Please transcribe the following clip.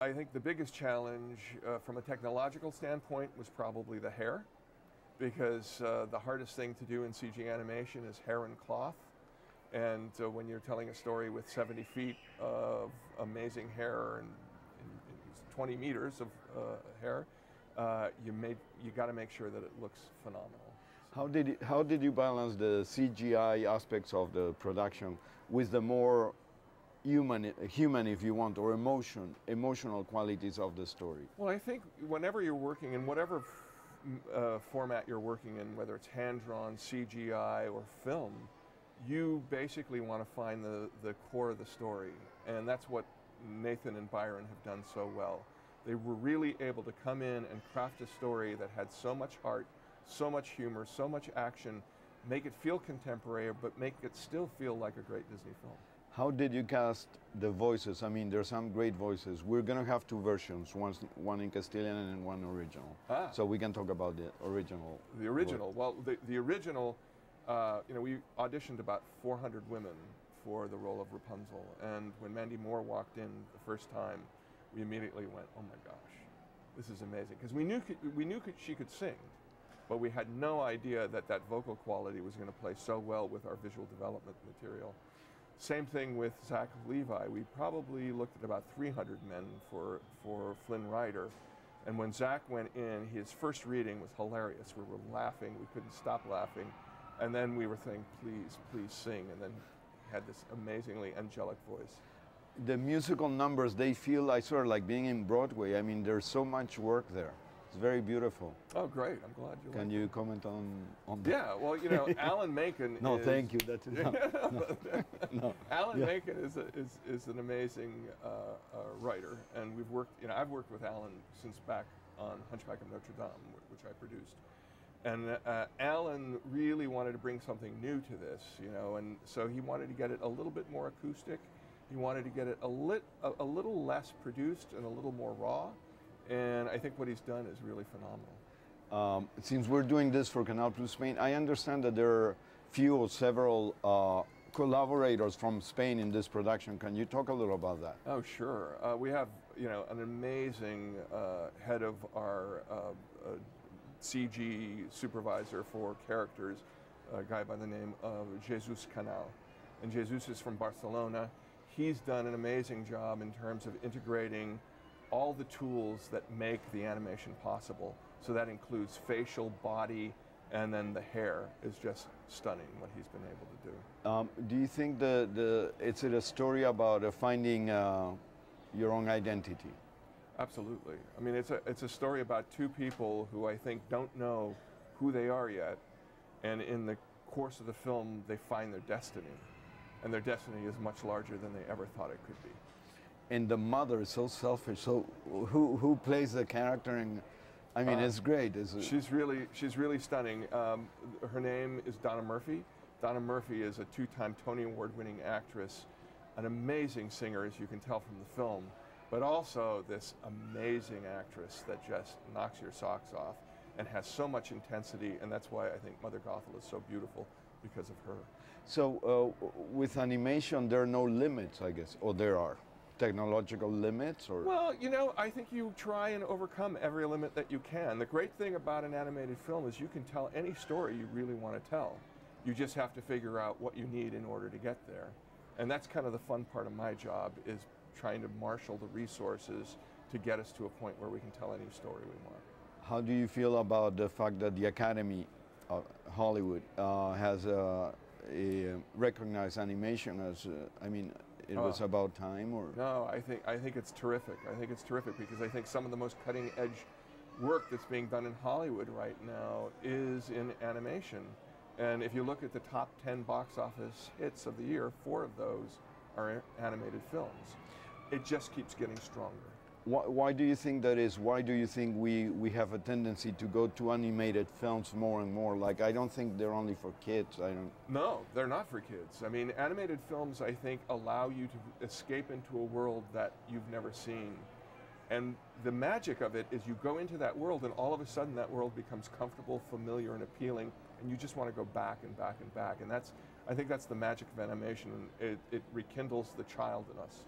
I think the biggest challenge from a technological standpoint was probably the hair, because the hardest thing to do in CG animation is hair and cloth. And when you're telling a story with 70 feet of amazing hair and 20 meters of hair, you got to make sure that it looks phenomenal. How did you balance the CGI aspects of the production with the more human, if you want, or emotional qualities of the story? Well, I think whenever you're working in whatever format you're working in, whether it's hand-drawn, CGI, or film, you basically want to find the core of the story. And that's what Nathan and Byron have done so well. They were really able to come in and craft a story that had so much heart, so much humor, so much action, make it feel contemporary, but make it still feel like a great Disney film. How did you cast the voices? I mean, there's some great voices. We're going to have two versions, one in Castilian and one original. So we can talk about the original. The original. Well, the original, we auditioned about 400 women for the role of Rapunzel. And when Mandy Moore walked in the first time, we immediately went, oh my gosh, this is amazing. Because we knew she could sing, but we had no idea that that vocal quality was going to play so well with our visual development material. Same thing with Zach Levi. We probably looked at about 300 men for Flynn Rider. And when Zach went in, his first reading was hilarious. We were laughing, we couldn't stop laughing. And then we were saying, please, please sing. And then he had this amazingly angelic voice. The musical numbers, they feel sort of like being in Broadway. I mean, there's so much work there. It's very beautiful. Oh, great. I'm glad you like it. Can you comment on that? Yeah, well, Alan Menken No, thank you. That's no. Alan Menken is an amazing writer, and we've worked, I've worked with Alan since back on Hunchback of Notre Dame, which I produced. And Alan really wanted to bring something new to this, and so he wanted to get it a little bit more acoustic. He wanted to get it a little less produced and a little more raw. And I think what he's done is really phenomenal. Since we're doing this for Canal Plus Spain, I understand that there are few or several collaborators from Spain in this production. Can you talk a little about that? Oh, sure. We have, an amazing head of our CG supervisor for characters, a guy by the name of Jesus Canal. And Jesus is from Barcelona. He's done an amazing job in terms of integrating all the tools that make the animation possible. So that includes facial, body, and then the hair is just stunning what he's been able to do. Do you think it's a story about finding your own identity? Absolutely. I mean, it's a story about two people who I think don't know who they are yet, and in the course of the film, they find their destiny. And their destiny is much larger than they ever thought it could be. And the mother is so selfish. So who plays the character? And I mean, it's great. She's really stunning. Her name is Donna Murphy. Donna Murphy is a two-time Tony Award-winning actress, an amazing singer, as you can tell from the film, but also this amazing actress that just knocks your socks off and has so much intensity. And that's why I think Mother Gothel is so beautiful, because of her. So with animation, there are no limits, I guess, or there are technological limits? Or? Well, I think you try and overcome every limit that you can. The great thing about an animated film is you can tell any story you really want to tell. You just have to figure out what you need in order to get there. And that's kind of the fun part of my job, is trying to marshal the resources to get us to a point where we can tell any story we want. How do you feel about the fact that the Academy Hollywood has recognized animation as, it was about time, or? No, I think it's terrific. I think it's terrific because I think some of the most cutting edge work that's being done in Hollywood right now is in animation. And if you look at the top 10 box office hits of the year, 4 of those are animated films. It just keeps getting stronger. Why do you think that is? Why do you think we have a tendency to go to animated films more and more? Like, I don't think they're only for kids. No, they're not for kids. I mean, animated films, I think, allow you to escape into a world that you've never seen. And the magic of it is you go into that world and all of a sudden that world becomes comfortable, familiar, and appealing, and you just want to go back and back and back. And I think that's the magic of animation. It rekindles the child in us.